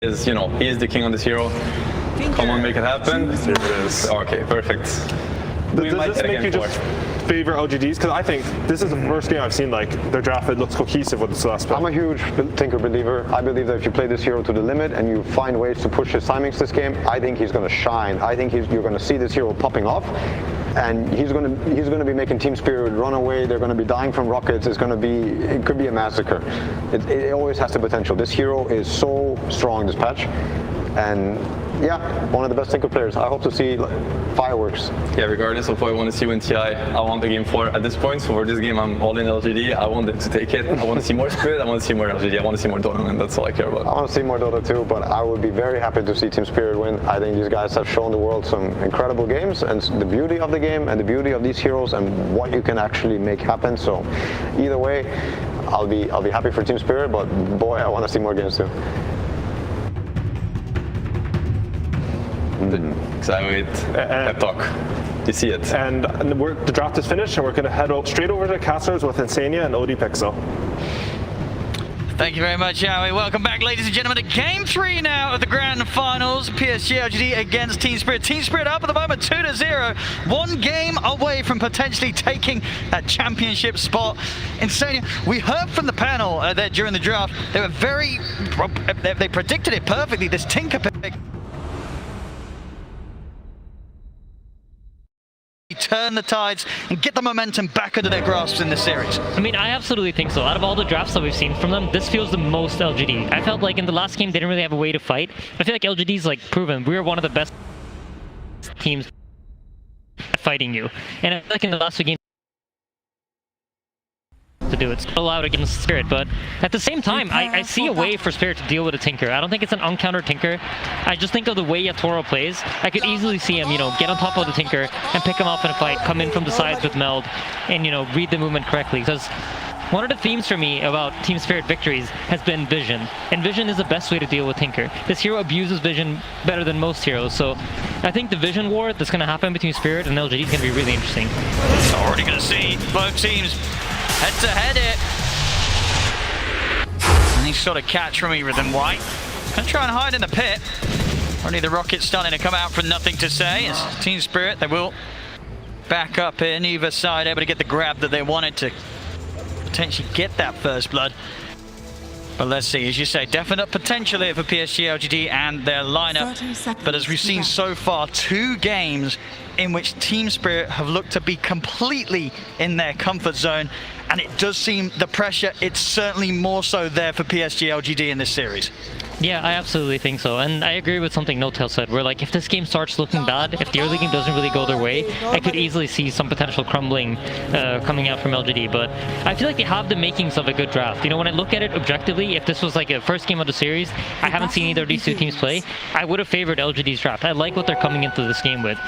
is, you know, he is the king on this hero. Come on, make it happen. There it is. Okay, perfect. Does this make you just favor LGDs? Because I think this is the first game I've seen like their draft. It looks cohesive with this last pick. I'm a huge Tinker believer. I believe that if you play this hero to the limit and you find ways to push his timings this game, I think he's going to shine. I think you're going to see this hero popping off, and he's going to be making Team Spirit run away. They're going to be dying from rockets. It could be a massacre. It always has the potential. This hero is so strong this patch, and yeah, one of the best Tinker players. I hope to see fireworks. Yeah, regardless of what I want to see in TI, I want the game 4 at this point. So for this game, I'm all in LGD. I want them to take it. I want to see more Spirit. I want to see more LGD. I want to see more Dota, and that's all I care about. I want to see more Dota too, but I would be very happy to see Team Spirit win. I think these guys have shown the world some incredible games, and the beauty of the game and the beauty of these heroes and what you can actually make happen. So either way, I'll be happy for Team Spirit, but boy, I want to see more games too. Excited pep talk. You see it. And the draft is finished, and we're going to head straight over to Casters with Insania and OD Pixel. Thank you very much, Howie. Welcome back, ladies and gentlemen, to Game 3 now of the Grand Finals. PSG.LGD against Team Spirit. Team Spirit up at the moment, 2-0. One game away from potentially taking that championship spot. Insania, we heard from the panel there during the draft. They were they predicted it perfectly, this Tinker pick. Turn the tides and get the momentum back under their grasps in this series. I mean, I absolutely think so. Out of all the drafts that we've seen from them, this feels the most LGD. I felt like in the last game they didn't really have a way to fight. I feel like LGD's like proven we're one of the best teams fighting you. And I feel like in the last two games to do it. It's allowed against Spirit, but at the same time, I see a way for Spirit to deal with a Tinker. I don't think it's an uncountered Tinker. I just think of the way Yatoro plays. I could easily see him, you know, get on top of the Tinker and pick him up in a fight, come in from the sides with Meld, and, you know, read the movement correctly. Because one of the themes for me about Team Spirit victories has been vision. And vision is the best way to deal with Tinker. This hero abuses vision better than most heroes, so I think the vision war that's going to happen between Spirit and LGD is going to be really interesting. Already going to see both teams head to head it. Any sort of catch from either of them. White gonna try and hide in the pit. Already the rocket's starting to come out from nothing to say. It's Team Spirit, they will back up in either side, able to get the grab that they wanted to potentially get that first blood. But let's see, as you say, definite potential here for PSG.LGD and their lineup. But as we've seen so far, 2 games in which Team Spirit have looked to be completely in their comfort zone. And it does seem the pressure, it's certainly more so there for PSG.LGD in this series. Yeah, I absolutely think so. And I agree with something No-Tail said, where like if this game starts looking bad, if the early game doesn't really go their way, I could easily see some potential crumbling coming out from LGD. But I feel like they have the makings of a good draft. You know, when I look at it objectively, if this was like a first game of the series, I haven't seen either of these two teams play, I would have favored LGD's draft. I like what they're coming into this game with.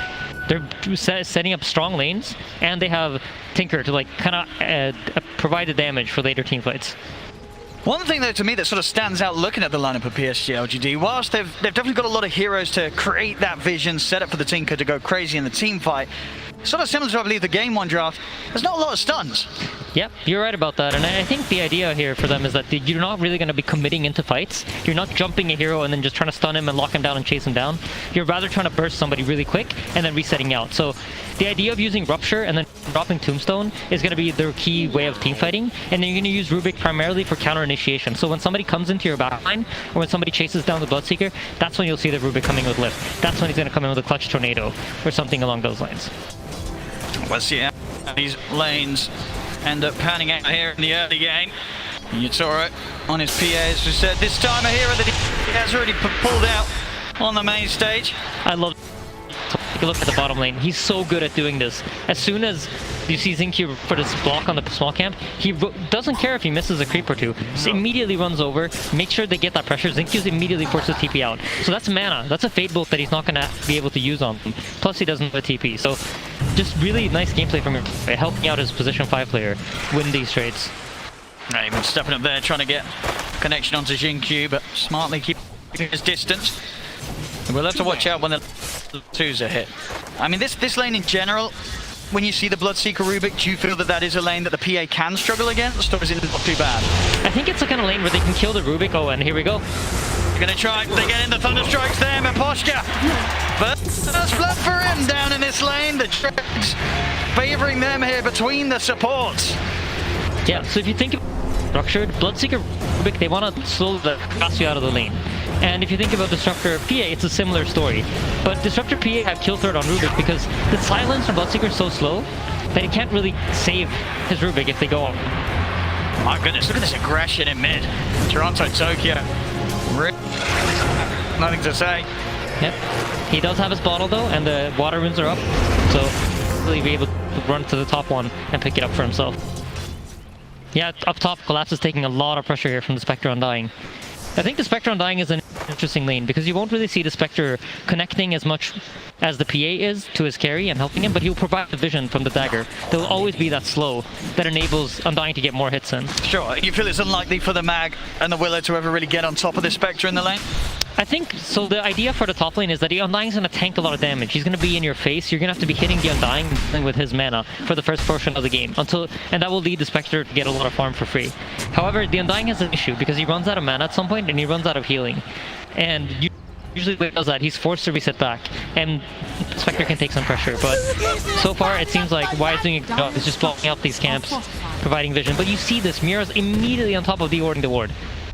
They're setting up strong lanes, and they have Tinker to like kind of provide the damage for later team fights. One thing though to me that sort of stands out looking at the lineup of PSG.LGD, whilst they've definitely got a lot of heroes to create that vision, set up for the Tinker to go crazy in the team fight, sort of similar to I believe the Game 1 draft, there's not a lot of stuns. Yep, you're right about that, and I think the idea here for them is that you're not really going to be committing into fights. You're not jumping a hero and then just trying to stun him and lock him down and chase him down. You're rather trying to burst somebody really quick and then resetting out. So the idea of using Rupture and then dropping Tombstone is going to be their key way of team fighting, and then you're going to use Rubik primarily for counter initiation. So when somebody comes into your backline, or when somebody chases down the Bloodseeker, that's when you'll see the Rubik coming with lift. That's when he's going to come in with a Clutch Tornado or something along those lines. Let's see how these lanes end up panning out here in the early game. Yatoro on his PA, as we said. This time a hero that he has already pulled out on the main stage. I love take a look at the bottom lane. He's so good at doing this. As soon as you see Zincu for this block on the small camp, he doesn't care if he misses a creep or two. Just immediately runs over, make sure they get that pressure. Zincu's immediately forces TP out. So that's mana. That's a Fade Bolt that he's not going to be able to use on him. Plus he doesn't have a TP. So just really nice gameplay from him, helping out his position 5 player win these trades. Right, even stepping up there, trying to get connection onto Zincu, but smartly keeping his distance. We'll have to watch out when the 2s are hit. I mean, this lane in general, when you see the Bloodseeker Rubik, do you feel that that is a lane that the PA can struggle against, or is it not too bad? I think it's the kind of lane where they can kill the Rubik. Oh, and here we go. Gonna try to get in the Thunderstrikes there, Miposhka. First blood for him down in this lane. The Dregs favoring them here between the supports. Yeah, so if you think of structured, Bloodseeker, Rubik, they want to slow the pass you out of the lane. And if you think about Disruptor PA, it's a similar story. But Disruptor PA have kill threat on Rubik because the silence from Bloodseeker is so slow that he can't really save his Rubik if they go on. My goodness, look at this aggression in mid. Toronto, Tokyo. Nothing to say. Yep. He does have his bottle though, and the water runes are up. So really be able to run to the top one and pick it up for himself. Yeah, up top, Collapse is taking a lot of pressure here from the Spectre Undying. I think the Spectre Undying is an interesting lane because you won't really see the Spectre connecting as much as the PA is to his carry and helping him, but he'll provide the vision from the dagger. There will always be that slow that enables Undying to get more hits in. Sure, you feel it's unlikely for the Mag and the Willow to ever really get on top of the Spectre in the lane? I think, so the idea for the top lane is that the Undying's going to tank a lot of damage. He's going to be in your face. You're going to have to be hitting the Undying with his mana for the first portion of the game, and that will lead the Spectre to get a lot of farm for free. However, the Undying has an issue because he runs out of mana at some point and he runs out of healing. And usually when he does that, he's forced to reset back, and Spectre can take some pressure. But so far, it seems like Why is doing a good job. He's just blocking out these camps, providing vision. But you see this, Mira's immediately on top of de-warding the ward.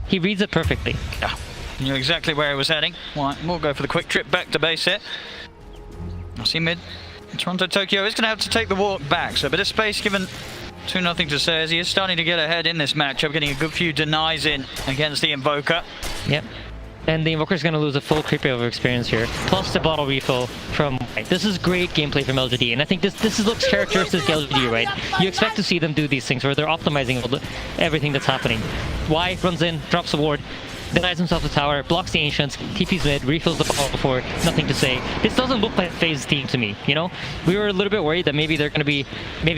He reads it perfectly. Yeah. Knew exactly where he was heading. Right, we'll go for the quick trip back to base here. I see mid. Toronto Tokyo is going to have to take the walk back, so a bit of space given to Nothing to Say as he is starting to get ahead in this matchup, getting a good few denies in against the Invoker. Yep. And the Invoker's going to lose a full creep over experience here, plus the bottle refill from White. This is great gameplay from LGD, and I think this looks characteristic of LGD, right? You expect to see them do these things where they're optimizing everything that's happening. Y runs in, drops a ward, denies himself the tower, blocks the Ancients, TP's mid, refills the ball before, Nothing to Say. This doesn't look like a FaZe team to me, you know? We were a little bit worried that maybe they're going to be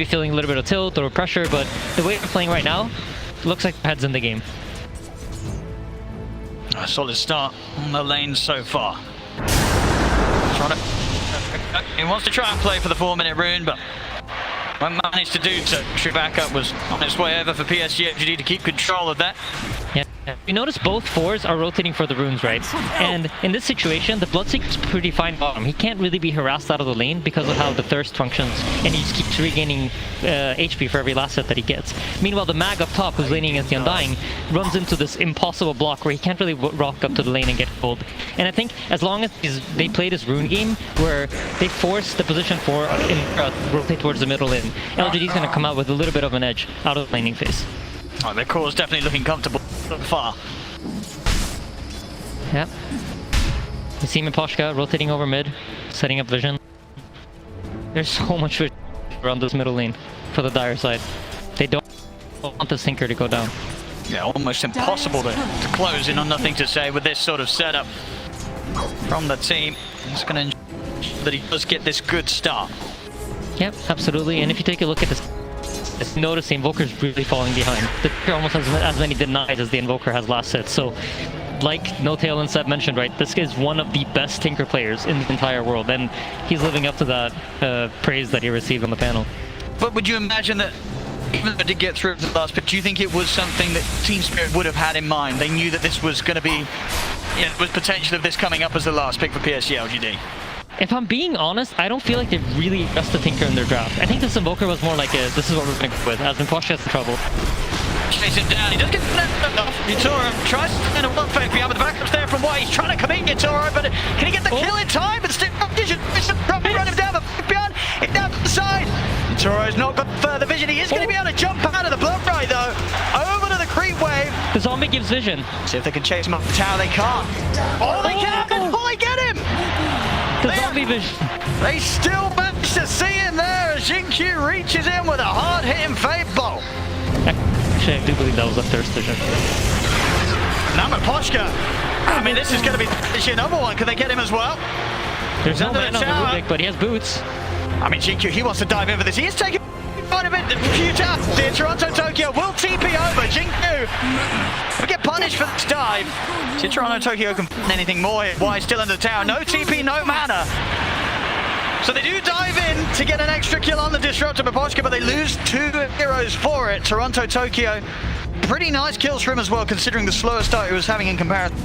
feeling a little bit of tilt or pressure, but the way they're playing right now, looks like heads in the game. A solid start on the lane so far. He wants to try and play for the 4-minute rune, but won't manage to do so. True backup was on its way over for PSG.LGD to keep control of that. Yeah. You notice both 4s are rotating for the runes, right? And in this situation, the Bloodseeker's pretty fine bottom. He can't really be harassed out of the lane because of how the Thirst functions, and he just keeps regaining HP for every last hit that he gets. Meanwhile, the Mag up top, who's laning against the Undying, runs into this impossible block where he can't really rock up to the lane and get gold. And I think as long as they play this rune game where they force the position 4 rotate towards the middle lane, LGD's going to come out with a little bit of an edge out of the laning phase. Oh, their core is definitely looking comfortable so far. Yep. You see Miposhka rotating over mid, setting up vision. There's so much vision around this middle lane for the Dire side. They don't want the Sinker to go down. Yeah, almost impossible to close in on Nothing to Say with this sort of setup from the team. It's going to ensure that he does get this good start. Yep, absolutely. And if you take a look at this, notice the Invoker's really falling behind. The Tinker almost has as many denies as the Invoker has last hit. So, like NoTail and Seb mentioned, right, this is one of the best Tinker players in the entire world, and he's living up to that praise that he received on the panel. But would you imagine that, even though it did get through to the last pick, do you think it was something that Team Spirit would have had in mind? They knew that this was going to be, there was potential of this coming up as the last pick for PSG.LGD. If I'm being honest, I don't feel like they really addressed the Tinker in their draft. I think this Invoker was more like a, this is what we're going to go with, as Miposhka has the trouble. Chase him down, he does get off. Yutoro tries to find a one fake behind, but the backup's there from White. He's trying to come in, Yutoro, but can he get the kill in time? But still, vision, probably run him down, but behind, it's down to the side. Yutoro's not got further vision. He is going to be able to jump out of the blood right though. Over to the creep wave. The zombie gives vision. See if they can chase him up the tower, they can't. Oh, they can! Oh, they get him! The zombie vision. They still manage to see him there as Jinkyu reaches in with a hard-hitting fade bolt. Actually, I do believe that was a Thirst vision. Now Miposhka. I mean, this is going to be another one. Can they get him as well? There's no man on the Rubik, but he has boots. I mean, Jinkyu, he wants to dive in for this. He is taking quite a bit. The Toronto Tokyo will TP over. Jinkyu will get punished for this dive. See, Toronto Tokyo can find anything more here. Why still in the tower? No TP, no mana. So they do dive in to get an extra kill on the Disruptor Miposhka, but they lose 2 heroes for it. Toronto Tokyo, pretty nice kills for him as well, considering the slower start he was having in comparison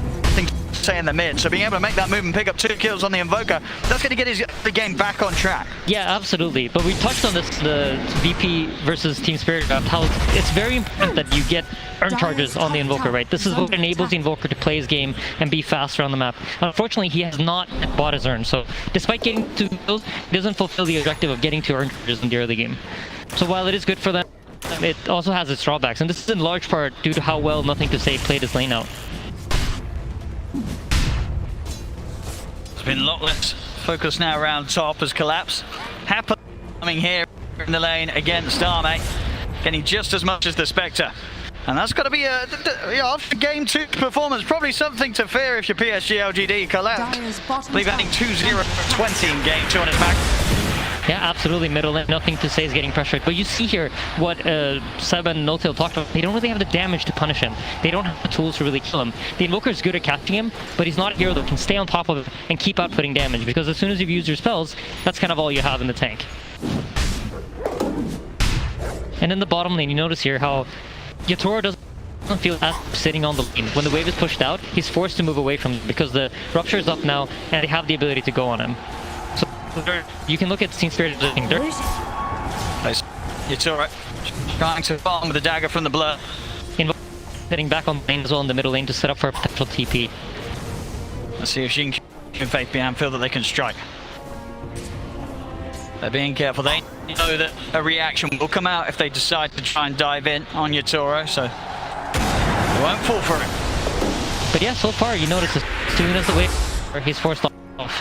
to say in the mid. So being able to make that move and pick up 2 kills on the Invoker, that's going to get the game back on track. Yeah, absolutely. But we touched on this, the VP versus Team Spirit draft, how it's very important that you get earn charges on the Invoker, right? This is what enables the Invoker to play his game and be faster on the map. Unfortunately, he has not bought his earn, so despite getting to those, he doesn't fulfill the objective of getting to earn charges in the early game. So while it is good for them, it also has its drawbacks, and this is in large part due to how well Nothing to Say played his lane out. It's been Lockless. Focus now around top as Collapse. Happy coming here in the lane against Arme, getting just as much as the Spectre. And that's got to be after game 2 performance, probably something to fear if you're PSG.LGD. Collapse, I believe adding 2-0-20 in game 2 on his back. Yeah, absolutely. Middle lane, Nothing to Say is getting pressured. But you see here what Seb and No-Tail talked about. They don't really have the damage to punish him. They don't have the tools to really kill him. The Invoker is good at catching him, but he's not a hero that can stay on top of it and keep outputting damage, because as soon as you've used your spells, that's kind of all you have in the tank. And in the bottom lane, you notice here how Yatoro doesn't feel as sitting on the lane. When the wave is pushed out, he's forced to move away from it because the Rupture is up now and they have the ability to go on him. You can look at Team Spirit doing dirt. Nice. Yatoro trying to farm with the dagger from the blur. Hitting back on lane as well in the middle lane to set up for a potential TP. Let's see if she can fake behind, feel that they can strike. They're being careful. They know that a reaction will come out if they decide to try and dive in on Yatoro, so they won't fall for it. But yeah, so far you notice as soon as the wave, he's forced off.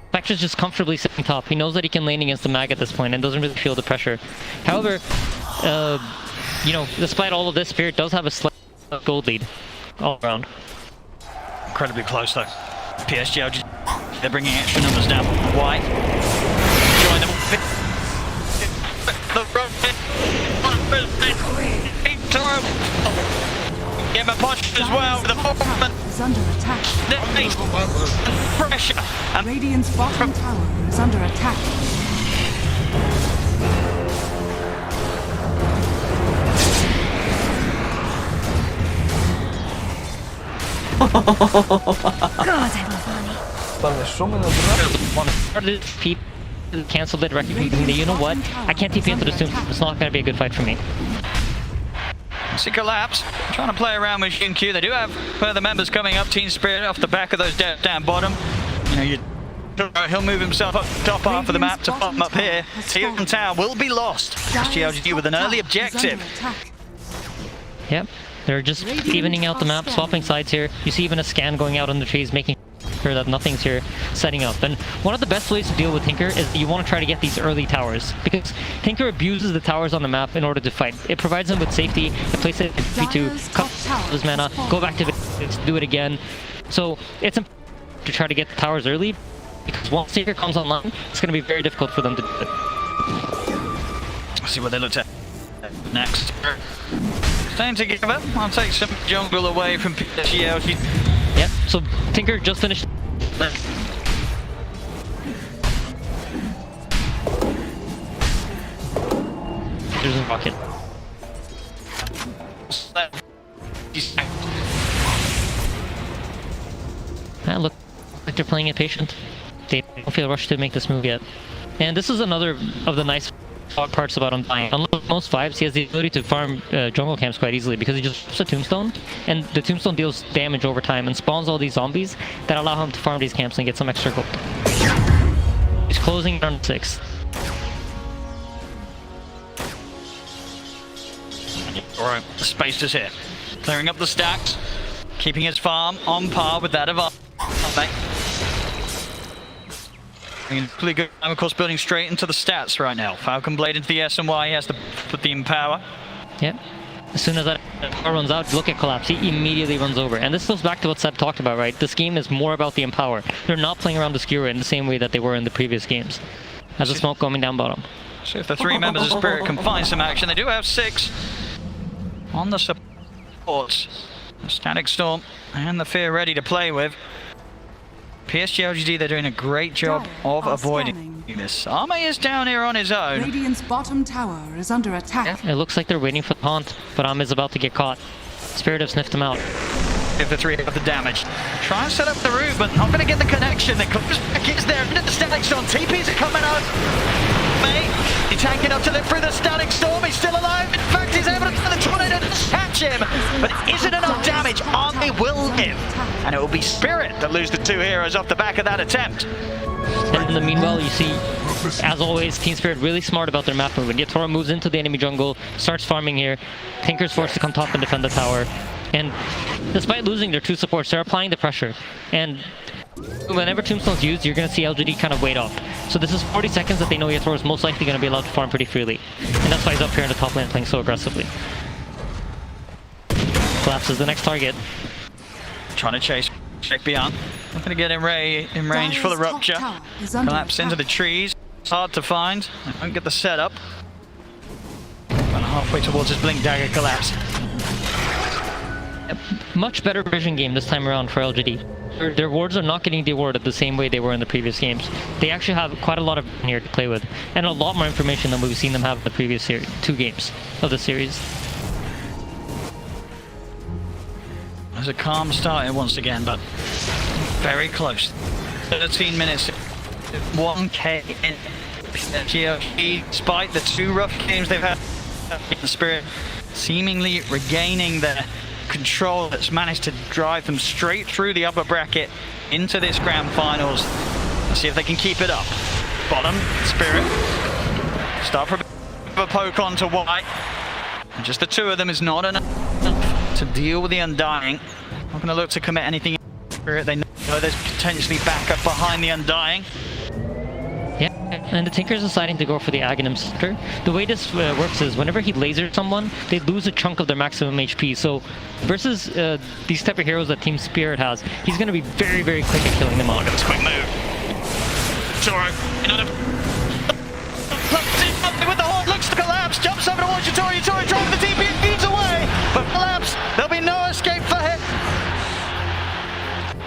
Spectre's just comfortably sitting top. He knows that he can lane against the mag at this point and doesn't really feel the pressure. However, you know, despite all of this, Spirit does have a slight gold lead all around. Incredibly close though. PSG.LGD, they're bringing extra numbers down. Why? Join them. Give him a push as well. The performance is under attack. Pressure. Radiant's bottom tower is under attack. God, I love money. People canceled it, recognizing that, you know what, I can't TP into the tomb. It's not going to be a good fight for me. See Collapse trying to play around with Q. They do have further members coming up. Team Spirit off the back of those down bottom. You know, he'll move himself up top half of the map to bottom up here. TI10 will be lost. PSG.LGD with an early objective. Yep, they're just evening out the map, swapping sides here. You see even a scan going out on the trees, making sure that Nothing's here setting up. And one of the best ways to deal with Tinker is you want to try to get these early towers, because Tinker abuses the towers on the map in order to fight. It provides him with safety, it places it in 3-2, cut his mana, go back to do it again. So it's important to try to get the towers early, because once Tinker comes online, it's going to be very difficult for them to do it. Let's see what they looked at next. Staying together, I'll take some jungle away from PSG.LGD. Yep, so Tinker just finished. There's a rocket. Look like they're playing it patient. They don't feel rushed to make this move yet. And this is another of the nice parts about him dying. Unlike most 5s, he has the ability to farm jungle camps quite easily because he just puts a tombstone, and the tombstone deals damage over time and spawns all these zombies that allow him to farm these camps and get some extra gold. He's closing round 6. Alright, the space is here. Clearing up the stacks, keeping his farm on par with that of our pretty good. I'm of course building straight into the stats right now. Falcon Blade into the S&Y, he has to put the Empower. Yep. As soon as that power runs out, look at Collapse. He immediately runs over. And this goes back to what Seb talked about, right? This game is more about the Empower. They're not playing around the Skewer in the same way that they were in the previous games. As a smoke coming down bottom. So if the 3 members of Spirit can find some action, they do have 6 on the supports. The Static Storm and the Fear ready to play with. PSG.LGD, they're doing a great job of avoiding this. Arme is down here on his own. Radiant's bottom tower is under attack. Yeah, it looks like they're waiting for the haunt, but Arme is about to get caught. Spirit have sniffed him out. If the 3 of the damage. Try and set up the root, but not going to get the connection. The close back is there into the static storm. TPs are coming out. Mate, he's tanking up to live through the static storm. He's still alive. In fact, he's able to turn the tornado to catch him. But it isn't enough damage. Army will live. And it will be Spirit that lose the 2 heroes off the back of that attempt. And in the meanwhile, you see, as always, Team Spirit really smart about their map movement. Yatoro moves into the enemy jungle, starts farming here. Tinker's forced to come top and defend the tower. And despite losing their 2 supports, they're applying the pressure. And whenever Tombstone's used, you're going to see LGD kind of wait up. So this is 40 seconds that they know Yatoro is most likely going to be allowed to farm pretty freely. And that's why he's up here in the top lane playing so aggressively. Collapse is the next target. Trying to chase check beyond. Not going to get in range for the rupture. Collapse into the trees. It's hard to find. I don't get the setup. About halfway towards his Blink Dagger collapse. A much better vision game this time around for LGD. Their wards are not getting dewarded the same way they were in the previous games. They actually have quite a lot of here to play with, and a lot more information than we've seen them have in the previous 2 games of the series. There's a calm start here once again, but very close. 13 minutes, 1k in PSG, despite the 2 rough games they've had. The Spirit seemingly regaining their control that's managed to drive them straight through the upper bracket into this grand finals. Let's see if they can keep it up. Bottom, Spirit. Start from a poke onto White. And just the 2 of them is not enough to deal with the Undying. Not going to look to commit anything. Spirit, they know there's potentially backup behind the Undying. Yeah, and the Tinker's deciding to go for the Aghanim Scepter. The way this works is whenever he lasers someone, they lose a chunk of their maximum HP. So versus these type of heroes that Team Spirit has, he's going to be very, very quick at killing them all. Look at this quick move. Toro, with the horn, looks to collapse, jumps over towards Yatoro. Yatoro driving the TP, feeds away, but collapse. There'll be no escape for him.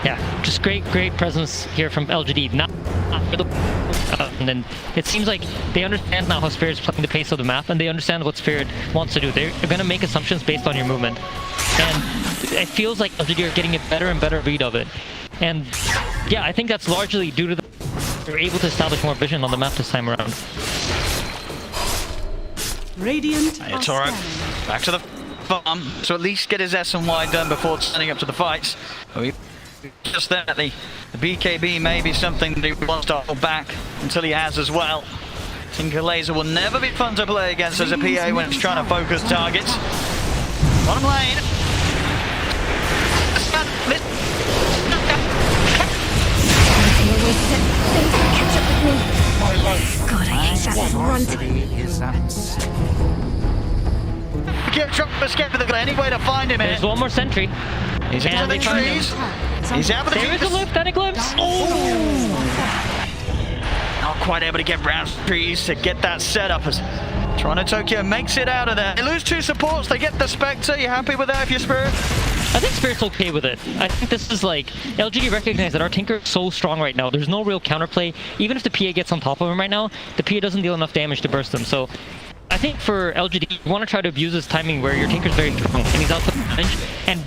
Yeah, just great presence here from LGD. And then it seems like they understand now how Spirit's playing the pace of the map, and they understand what Spirit wants to do. They're going to make assumptions based on your movement. And it feels like LGD are getting a better and better read of it. And yeah, I think that's largely due to they're able to establish more vision on the map this time around. Radiant Toro back to the farm to at least get his S and Y done before standing up to the fights. Just that the BKB may be something that he wants to hold back until he has as well. Tinker Laser will never be fun to play against as a PA when he's trying to focus targets. Bottom lane. God, I hate that front. Get dropped the skip with any way to find him. There's one more sentry. He's into the trees. He's out of the trees. There's a loop, that eclipse. Not quite able to get round trees to get that set up as Toronto Tokyo makes it out of there. They lose 2 supports, they get the Spectre. You happy with that if you're Spirit? I think Spirit's okay with it. I think this is like, LGD recognize that our Tinker is so strong right now. There's no real counterplay. Even if the PA gets on top of him right now, the PA doesn't deal enough damage to burst him. So I think for LGD, you want to try to abuse this timing where your Tinker's very strong and he's out to damage. And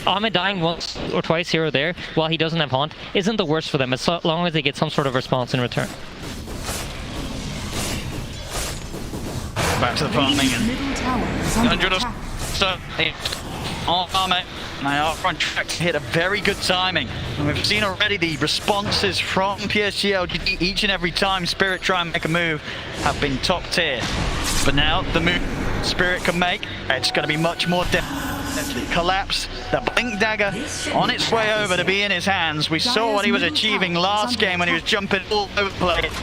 Ahmed dying once or twice here or there while he doesn't have Haunt isn't the worst for them as long as they get some sort of response in return. Back to the farming and middle tower is under attack. Ahmed. Now on track to hit a very good timing. And we've seen already the responses from PSG.LGD each and every time Spirit try and make a move have been top tier. But now the move Spirit can make, it's going to be much more definitely. Collapse, the Blink Dagger on its way over to be in his hands. We saw what he was achieving last game when he was jumping all over the place.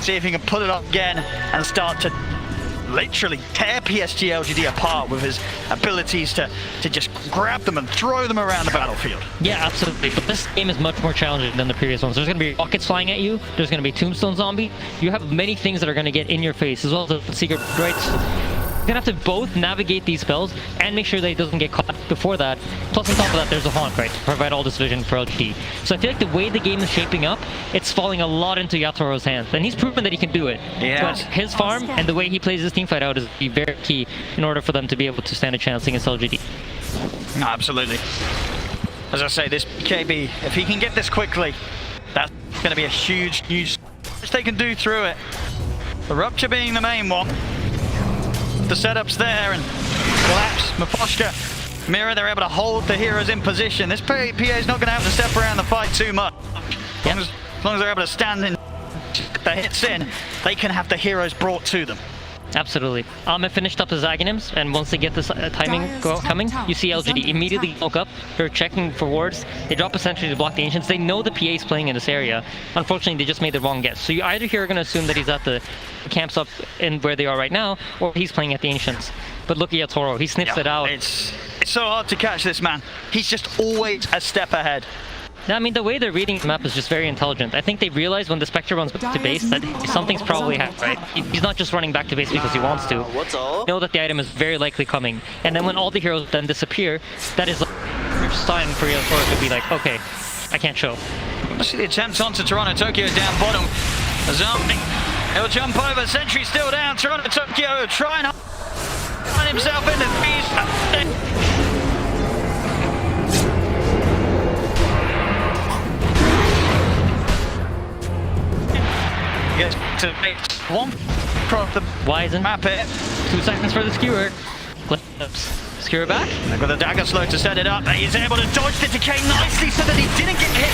See if he can put it up again and start to literally tear PSG.LGD apart with his abilities to just grab them and throw them around the battlefield. Yeah, absolutely. But this game is much more challenging than the previous ones. There's going to be rockets flying at you. There's going to be Tombstone Zombie. You have many things that are going to get in your face, as well as the secret rights. You're going to have to both navigate these spells and make sure that he doesn't get caught before that. Plus on top of that, there's a Haunt, right, to provide all this vision for LGD. So I feel like the way the game is shaping up, it's falling a lot into Yatoro's hands. And he's proven that he can do it. Yeah. But his farm and the way he plays his teamfight out is very key in order for them to be able to stand a chance against LGD. No, absolutely. As I say, this KB, if he can get this quickly, that's going to be a huge which they can do through it. The rupture being the main one. The setup's there and collapse. Maposhka, Mira, they're able to hold the heroes in position. This PA is not going to have to step around the fight too much. As long as they're able to stand in, get the hits in, they can have the heroes brought to them. Absolutely. Ahmed finished up his Aghanims, and once they get this timing coming, you see LGD immediately woke up. They're checking for wards. They drop a sentry to block the Ancients. They know the PA is playing in this area. Unfortunately, they just made the wrong guess. So you either here are going to assume that he's at the camps up in where they are right now, or he's playing at the Ancients. But look at Toro. He sniffs it out. It's so hard to catch this man. He's just always a step ahead. I mean, the way they're reading the map is just very intelligent. I think they realize when the Spectre runs back to base that something's probably happened, right? He's not just running back to base because he wants to. They know that the item is very likely coming. And then when all the heroes then disappear, that is like a sign for Toro to be like, okay, I can't show. See the attempts onto Toronto Tokyo down bottom. Zombie, he'll jump over, sentry still down. Toronto Tokyo trying to find himself in the beast. To make one across the Wizen. map it. 2 seconds for the skewer. Clips. Skewer back. They've got the dagger slow to set it up. He's able to dodge the decay nicely so that he didn't get hit.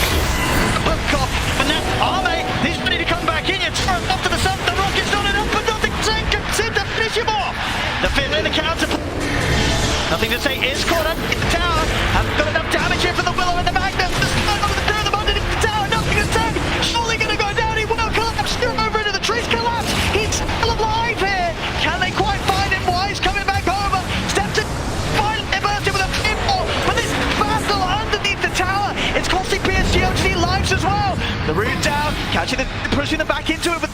Hook off. And now Arme, he's ready to come back in. You throw him up to the sun. The rocket's not enough, but nothing can seem to finish him off. The Finlay, the counter. Nothing to say is caught up in the tower. Haven't got enough damage here for the Willow and the Magnus. The stun over the third of them underneath the tower. Nothing to say. Surely going to go down. He will collapse. Still over into the trees. Collapse. He's still alive here. Can they quite find him? Wise coming back over. Steps in. Finally burst him with a pinball. But this battle underneath the tower, it's costing PSG.LGD lives as well. The root down. Catching the, pushing them back into it. But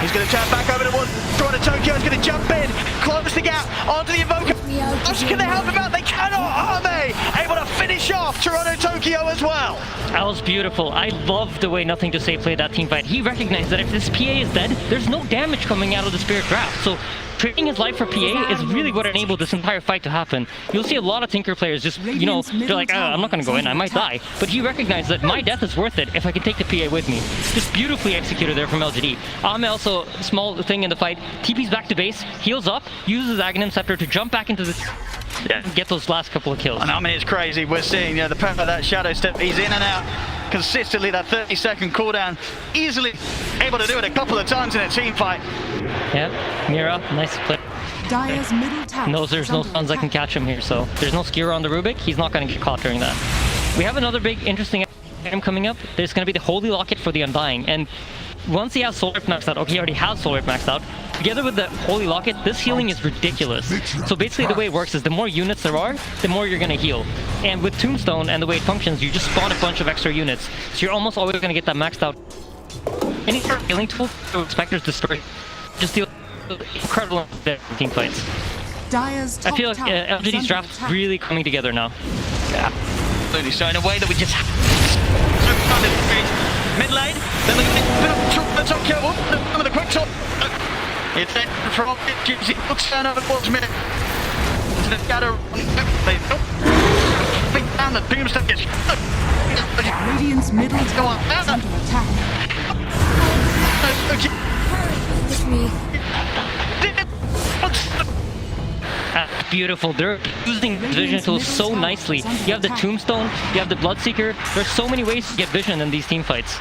he's going to turn back over towards Toronto Tokyo. He's going to jump in, close the gap onto the Invoker. Can they help him out? They cannot. Are they able to finish off Toronto Tokyo as well? That was beautiful. I love the way Nothing to Say played that team fight. He recognized that if this PA is dead, there's no damage coming out of the Spirit Draft. So trading his life for PA is really what enabled this entire fight to happen. You'll see a lot of Tinker players just, you know, they're like, I'm not going to go in, I might die. But he recognized that my death is worth it if I can take the PA with me. Just beautifully executed there from LGD. Ame also, small thing in the fight, TP's back to base, heals up, uses Aghanim Scepter to jump back into the... get those last couple of kills. And Ame is crazy. We're seeing the power of that Shadow Step. He's in and out consistently, that 30-second cooldown. Easily able to do it a couple of times in a team fight. Yeah, Mira, nice play. Dire's middle tower. Knows there's no stuns that can catch him here, so there's no skewer on the Rubik. He's not going to get caught during that. We have another big interesting item coming up. There's going to be the Holy Locket for the Undying, and once he has Soul Rip maxed out, okay, he already has Soul Rip maxed out, together with the Holy Locket, this healing is ridiculous. So basically the way it works is the more units there are, the more you're going to heal. And with Tombstone and the way it functions, you just spawn a bunch of extra units. So you're almost always going to get that maxed out. Any sort of healing tool, Spectre's Destroy, just deal incredible in team fights. Dire's I feel like LGD's draft's really coming together now. Yeah, absolutely. So in a way that we just mid lane, then the Tokyo with a quick shot. It's in from it looks down over towards mid. To the shadow. They big down the Doomstone gets. Radiant's middle tower is under attack. With me. That's beautiful. They're using vision tools so nicely. You have the Tombstone, you have the Bloodseeker. There's so many ways to get vision in these team fights.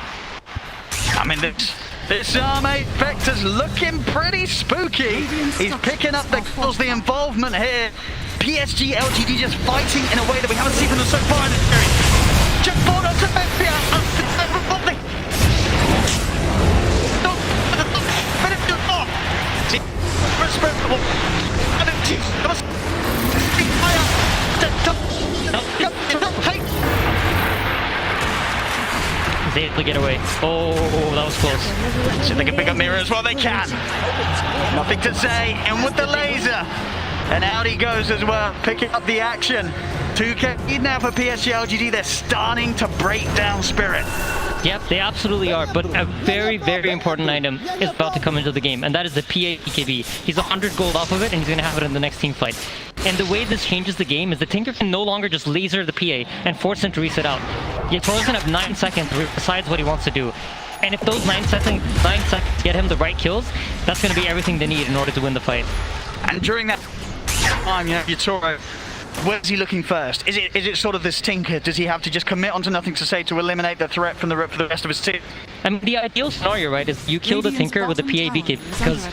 I mean, this Arme Vector's looking pretty spooky. He's picking up the kills, the involvement here. PSG.LGD just fighting in a way that we haven't seen from them so far in this series. Jump forward onto Vector. He's able to get away. Oh, that was close. See if they can pick up Mira as well. They can. Nothing to say. And with the laser. And out he goes as well, picking up the action. 2K now for PSG.LGD. They're starting to break down Spirit. Yep, they absolutely are, but a very, very important item is about to come into the game, and that is the PA EKB. He's 100 gold off of it, and he's going to have it in the next team fight. And the way this changes the game is the Tinker can no longer just laser the PA and force him to reset out. Yatoro's gonna have 9 seconds to decide what he wants to do. And if those 9 seconds get him the right kills, that's gonna be everything they need in order to win the fight. And during that time, you know, Yatoro, where's he looking first? Is it sort of this Tinker? Does he have to just commit onto nothing to say to eliminate the threat from the rest of his team? I mean, the ideal scenario, right, is you kill the Tinker with the PA BKB, because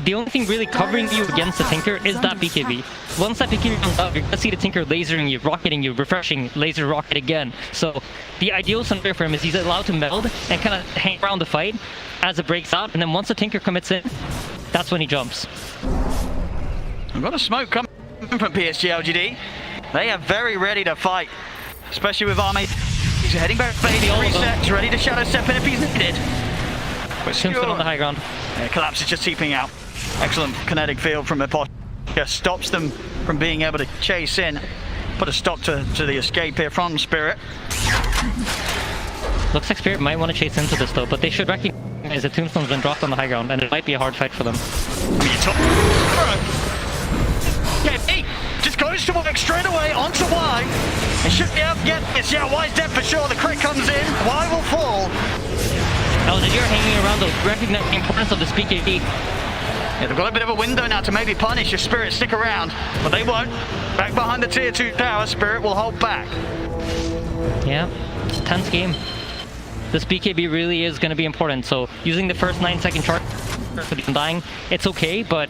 the only thing really covering you against the Tinker is that BKB. Once that BKB comes out, you're gonna see the Tinker lasering you, rocketing you, refreshing, laser rocket again. So the ideal scenario for him is he's allowed to meld and kind of hang around the fight as it breaks out, and then once the Tinker commits in, that's when he jumps. We've got a smoke coming from PSG.LGD. They are very ready to fight, especially with Arme. He's heading back, baby, resets, ready to shadow step in if he's needed. Tombstone on the high ground. Yeah, Collapse is just seeping out. Excellent kinetic field from Aposh. Stops them from being able to chase in. Put a stop to the escape here from Spirit. Looks like Spirit might want to chase into this though, but they should recognize that Tombstone's been dropped on the high ground, and it might be a hard fight for them. Yeah, he just goes to work straight away onto Y. He should be able to get this. Yeah, Y's dead for sure. The crit comes in. Y will fall. LGD are hanging around though, recognize the importance of this BKB. Yeah, they've got a bit of a window now to maybe punish if Spirit stick around, but they won't. Back behind the tier 2 tower, Spirit will hold back. Yeah, it's a tense game. This BKB really is going to be important, so using the first 9-second charge for the Undying, it's okay, but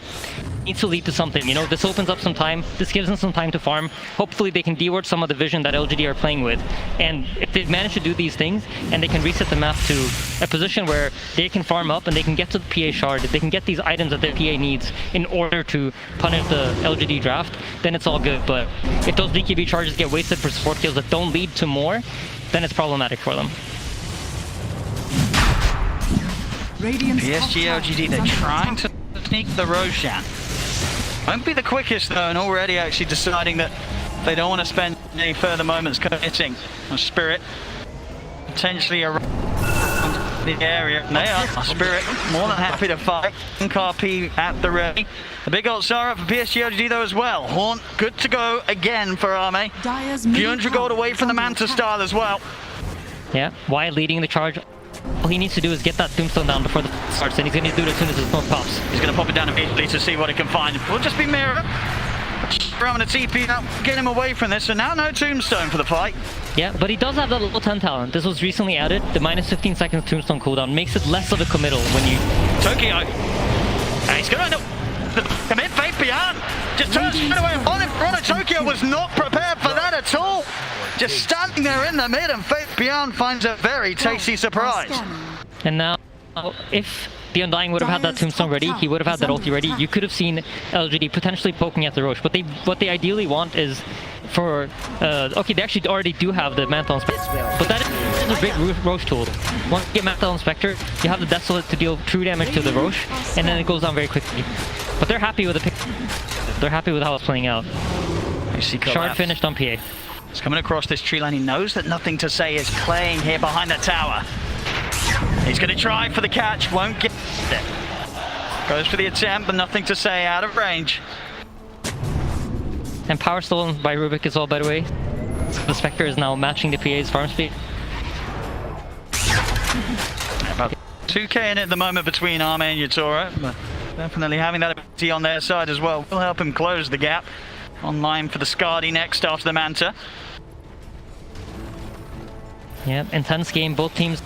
needs to lead to something, you know. This opens up some time, this gives them some time to farm. Hopefully they can deward some of the vision that LGD are playing with, and if they manage to do these things and they can reset the map to a position where they can farm up and they can get to the PA shard, they can get these items that their PA needs in order to punish the LGD draft, then it's all good. But if those BKB charges get wasted for support kills that don't lead to more, then it's problematic for them. PSG.LGD, they're trying to sneak the Roshan. Won't be the quickest though, and already actually deciding that they don't want to spend any further moments committing on Spirit. Potentially around the area. And they are. Spirit more than happy to fight. RP at the ready. The big old Zara for PSG.LGD though as well. Haunt good to go again for Arme. 300 gold away from the Manta style as well. Yeah, Y leading the charge. All he needs to do is get that Tombstone down before the starts, and he's going to do it as soon as his smoke pops. He's going to pop it down immediately to see what he can find. Will just be Mirror. Around the TP out, get him away from this, so now no Tombstone for the fight. Yeah, but he does have that level 10 talent. This was recently added. The minus 15 seconds Tombstone cooldown makes it less of a committal when you... Tokyo. He's going to commit Faith Beyond. Just turns straight away on in front of Tokyo. Was not prepared for that at all. Just standing there in the mid, and Faith Beyond finds a very tasty surprise. And now, if the Undying would have had that Tombstone ready, he would have had that ulti ready, you could have seen LGD potentially poking at the Roche. But what they ideally want is for... okay, they actually already do have the Mantle Inspector, but that is a big Roche tool. Once you get Mantle Inspector, you have the Desolate to deal true damage to the Roche, and then it goes down very quickly. But they're happy with the pick. They're happy with how it's playing out. Shard finished on PA. He's coming across this tree line. He knows that nothing to say is playing here behind the tower. He's going to try for the catch, won't get it. Goes for the attempt, but nothing to say, out of range. And power stolen by Rubik as well, by the way. The Spectre is now matching the PA's farm speed. About 2k in it at the moment between Arme and Yatoro. But definitely having that ability on their side as well will help him close the gap. Online for the Skadi next after the Manta. Yeah, intense game. Both teams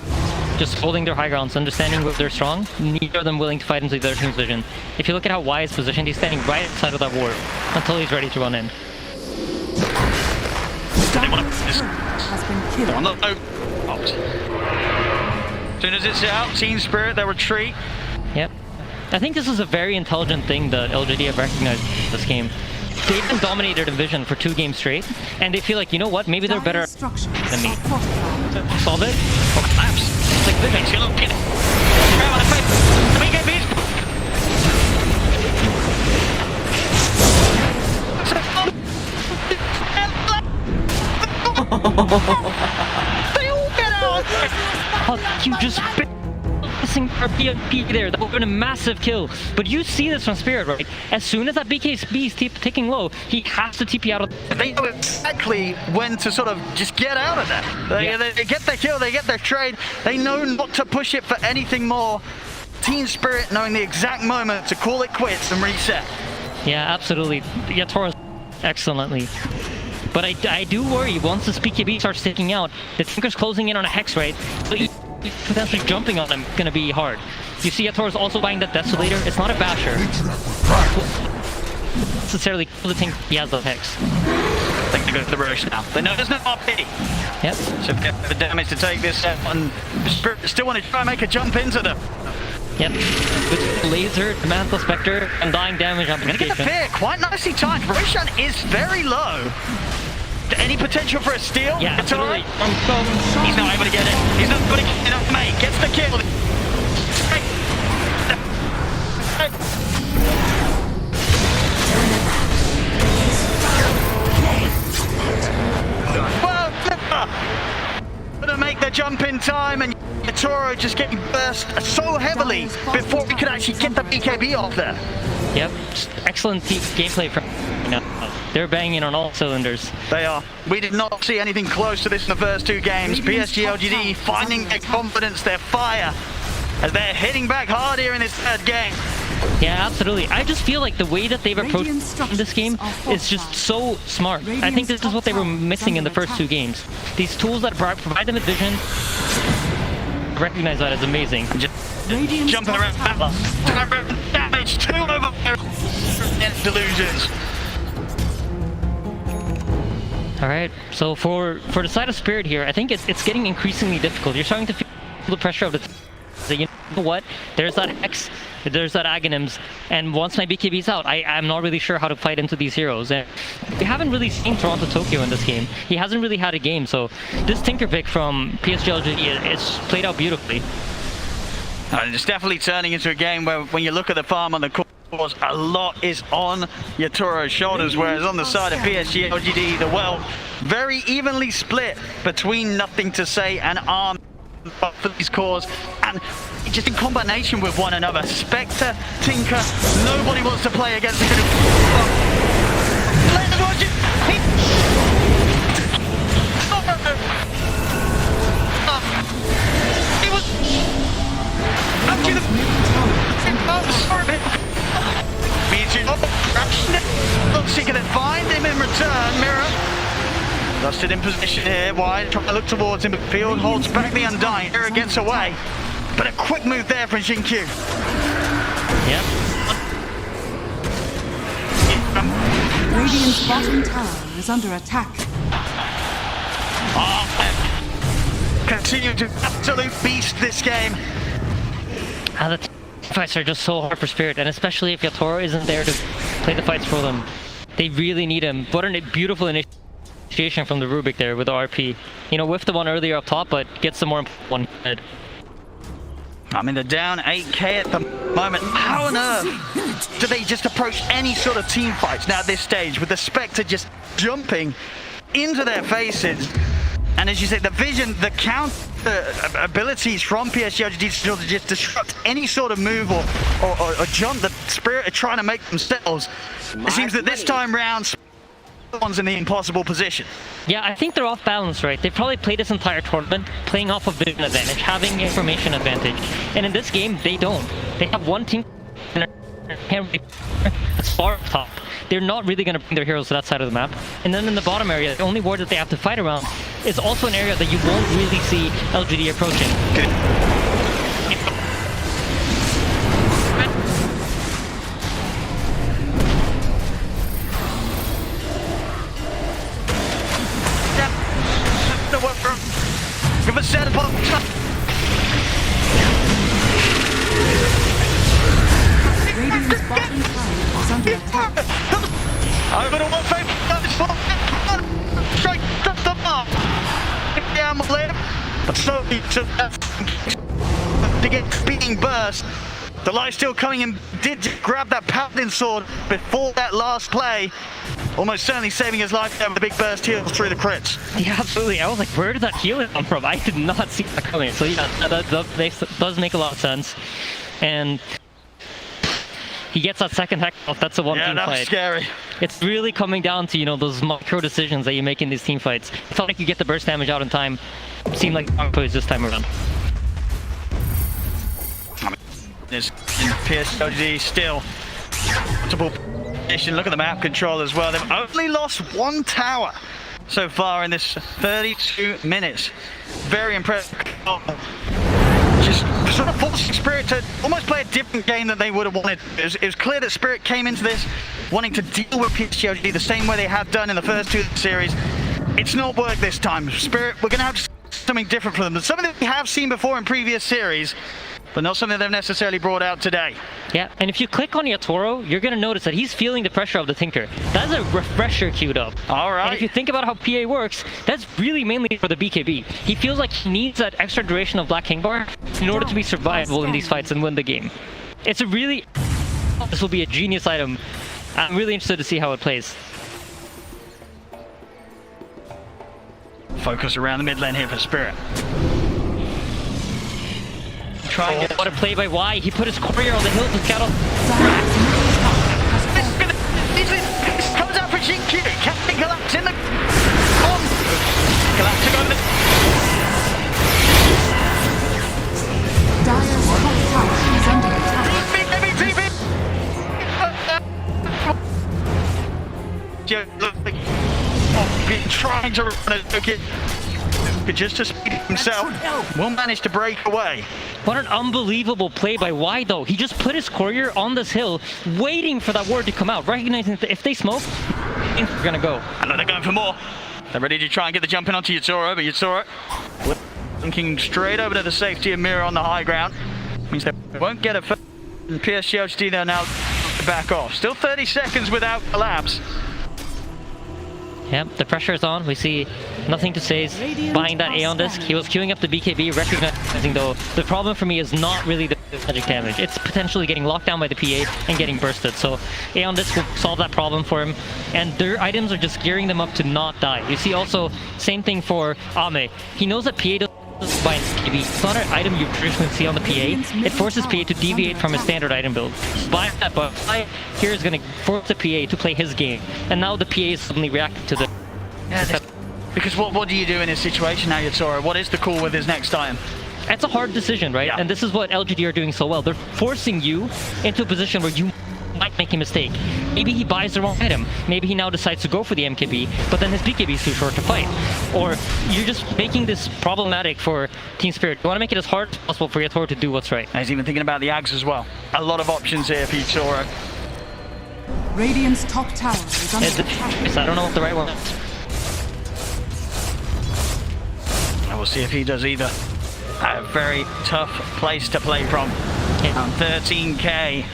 just holding their high grounds, understanding where they're strong. Neither of them willing to fight into the other team's vision. If you look at how Y is positioned, he's standing right outside of that ward until he's ready to run in. As soon as it's out, Team Spirit, they retreat. Yep. I think this is a very intelligent thing that LGD have recognized in this game. They've been dominated in vision for 2 games straight, and they feel like, you know what, maybe they're better than me. Solve it? Or collapse. It's like vision. Makes you look at it. They all get out! Oh, you just forcing RP there. That would have been a massive kill. But you see this from Spirit, right? As soon as that BKB is ticking low, he has to TP out of. They know exactly when to sort of just get out of there. They get their kill, they get their trade. They know not to push it for anything more. Team Spirit knowing the exact moment to call it quits and reset. Yeah, absolutely. Yatoro excellently. But I do worry, once this BKB starts taking out, the Tinker's closing in on a Hex, right? So potentially jumping on him is going to be hard. You see Yatoro's also buying that Desolator. It's not a Basher. Necessarily kill the Tinker, he has the Hex. I think they go to the Roche now. They know there's no RP. Yep. So if they have the damage to take this and Spirit still want to try and make a jump into them. Yep. With Laser, Mantle Spectre, and dying damage amplification. Gonna get the pick, quite nicely timed. Roshan is very low. Any potential for a steal? Yeah, absolutely. He's not able to get it. He's not able to get enough, mate. Gets the kill. Gonna make the jump in time, and Yatoro just getting burst so heavily before he could actually get the BKB off there. Yep, just excellent gameplay from. They're banging on all cylinders. They are. We did not see anything close to this in the first two games. PSG.LGD finding their confidence, their fire, as they're hitting back hard here in this third game. Yeah, absolutely. I just feel like the way that they've approached this game is just so smart. I think this is what they were missing in the first two games. These tools that provide them with vision, recognize that as amazing. Just jumping around, damage, 2 over and delusions. All right, so for the side of Spirit here, I think it's getting increasingly difficult. You're starting to feel the pressure of the you know what? There's that X, there's that Aghanims, and once my BKB's out, I'm not really sure how to fight into these heroes. And we haven't really seen Toronto Tokyo in this game. He hasn't really had a game, so this Tinker pick from PSG.LGD is played out beautifully. It's definitely turning into a game where when you look at the farm on the course, a lot is on Yatoro's shoulders, whereas on the side of PSG.LGD, the wealth very evenly split between Nothing to Say and Arm for these cores, and just in combination with one another. Spectre, Tinker, nobody wants to play against the good. Let's watch it. He was actually looks he can find him in return. Mirror Dusted in position here, wide, trying to look towards him, but Field holds back the Undying. Mirror gets away, but a quick move there from Xingqiu. Yep. Radiant's bottom tower is under attack. Continue to absolute beast this game. And the fights are just so hard for Spirit, and especially if Yatoro isn't there to play the fights for them. They really need him. What a beautiful initiation from the Rubik there with the RP. You know, whiffed the one earlier up top, but gets the more important one head. I mean, they're down 8k at the moment. How on earth do they just approach any sort of team fights now at this stage with the Spectre just jumping into their faces? And as you say, the vision, the counter abilities from PSG.LGD to just disrupt any sort of move or jump that Spirit are trying to make themselves. It seems that this time round, one's in the impossible position. Yeah, I think they're off balance, right? They've probably played this entire tournament playing off of vision advantage, having information advantage. And in this game, they don't. They have one team that's far up top. They're not really going to bring their heroes to that side of the map. And then in the bottom area, the only ward that they have to fight around is also an area that you won't really see LGD approaching. Good. Give a set upon Radiant's bottom tower is under attack. I'm gonna walk straight to the mark. Down the left, but slowly to get being burst. The light still coming in, did grab that Paladin sword before that last play. Almost certainly saving his life there with the big burst heals through the crits. Yeah, absolutely. I was like, where did that healing come from? I did not see that coming. So yeah, that does make a lot of sense. And he gets that second heck off. That's a one team that fight. was scary. It's really coming down to, you know, those micro decisions that you make in these team fights. I felt like you get the burst damage out in time. Seemed like the wrong choice this time around. There's PSG.LGD still multiple position. Look at the map control as well. They've only lost one tower so far in this 32 minutes. Very impressive. Just sort of forcing Spirit to almost play a different game than they would have wanted. It was clear that Spirit came into this wanting to deal with PSG.LGD the same way they had done in the first two series. It's not worked this time. Spirit, we're going to have something different for them. Something that we have seen before in previous series, but not something they've necessarily brought out today. Yeah, and if you click on Yatoro, you're going to notice that he's feeling the pressure of the Tinker. That's a refresher queued up. All right. And if you think about how PA works, that's really mainly for the BKB. He feels like he needs that extra duration of Black King Bar in order to be survivable in these fights and win the game. It's a really... This will be a genius item. I'm really interested to see how it plays. Focus around the mid lane here for Spirit. What a play by Y. He put his courier on the hill to scout off. This comes out for GQ. Captain Collapse in the... Collapsing over the... Dire's top tower is under attack. Trying to run it. Just to speed himself, will manage to break away. What an unbelievable play by Y though. He just put his courier on this hill, waiting for that word to come out, recognizing that if they smoke, they're gonna go. I know they're going for more. They're ready to try and get the jump in onto Yatoro, but Yatoro thinking straight over to the safety of Mirror on the high ground. Means they won't get a first. And PSG.LGD they're now back off. Still 30 seconds without collapse. Yep, the pressure is on. We see nothing to say buying that Aeon disc. He was queuing up the BKB, recognizing though the problem for me is not really the magic damage. It's potentially getting locked down by the PA and getting bursted. So Aeon disc will solve that problem for him. And their items are just gearing them up to not die. You see also, same thing for Ame. He knows that PA doesn't buy BKB. It's not an item you traditionally see on the PA. It forces PA to deviate from his standard item build. Buy that buff here is going to force the PA to play his game. And now the PA is suddenly reacting to the... Yeah, because what do you do in this situation now, Yatoro? What is the call with his next item? It's a hard decision, right? Yeah. And this is what LGD are doing so well. They're forcing you into a position where you might make a mistake. Maybe he buys the wrong item. Maybe he now decides to go for the MKB, but then his BKB is too short to fight. Or you're just making this problematic for Team Spirit. You want to make it as hard as possible for Yatoro to do what's right. And he's even thinking about the Ags as well. A lot of options here for Yatoro. Radiant's top tower is under attack. I don't know what the right one is. And we'll see if he does either. A very tough place to play from. On 13k.